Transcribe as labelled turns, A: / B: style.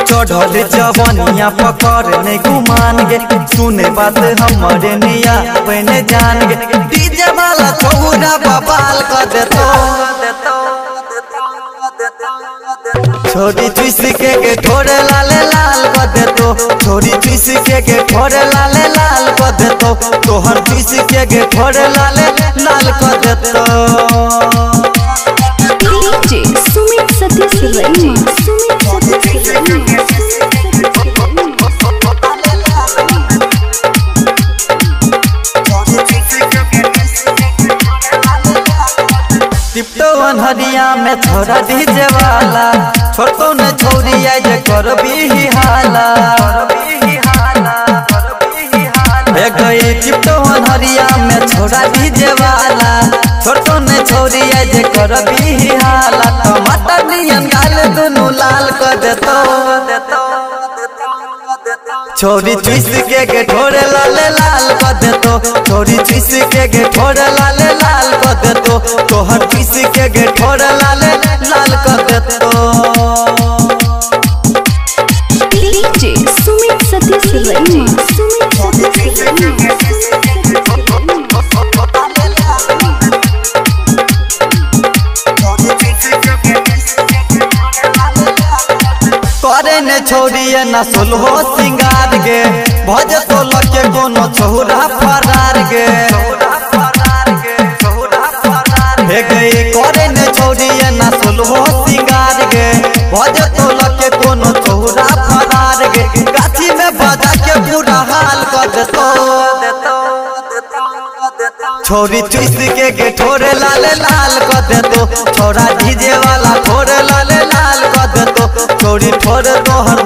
A: चढ़ल जवनिया पकड़ ने गुमान गे सुने बात हमारे निया बने जान गे डीजे वाला छोरा बवाल कर देतो छोरी चुस के ठोरे लाले लाल कर देतो छोरी चुस के ठोरे लाले लाल कर देतो तोहर चुस के ठोरे लाले लाल कर देतो
B: डीजे सुमित सतीश रैना सुमित सतीश रैना
A: टिपटो अनहरिया में छोरा डीजे वाला छोटो ने छोरी आज कर भी हाला गई टिपटो अनहरिया में छोरा डीजे वाला छोटो ने छोरी आज कर भी हाला टमाटर नियन गाल दोनों लाल कर देतो छोरी चुस के ठोरे लाले लाल कर देतो छोरी चुस के ठोरे लाले लाल कर देतो तोहर चुस के ठोरे लाले लाल कर देतो
B: डीजे सुमित सतीश रैना सुमित सतीश रैना
A: करे ने छोड़िए न सुलहो सिंगार गे भज तो लगे कोनो छोरा फरार गे हे गई करे ने छोड़िए न सुलहो सिंगार गे भज तो लगे कोनो छोरा फरार गे गाछी में बजा के पूरा हाल कर देतो छोरी चुस के ठोरे लाले लाल कर देतो छोरा डीजे वाला ठोरे लाले लाल कर देतो छोरी ठोरे तोहर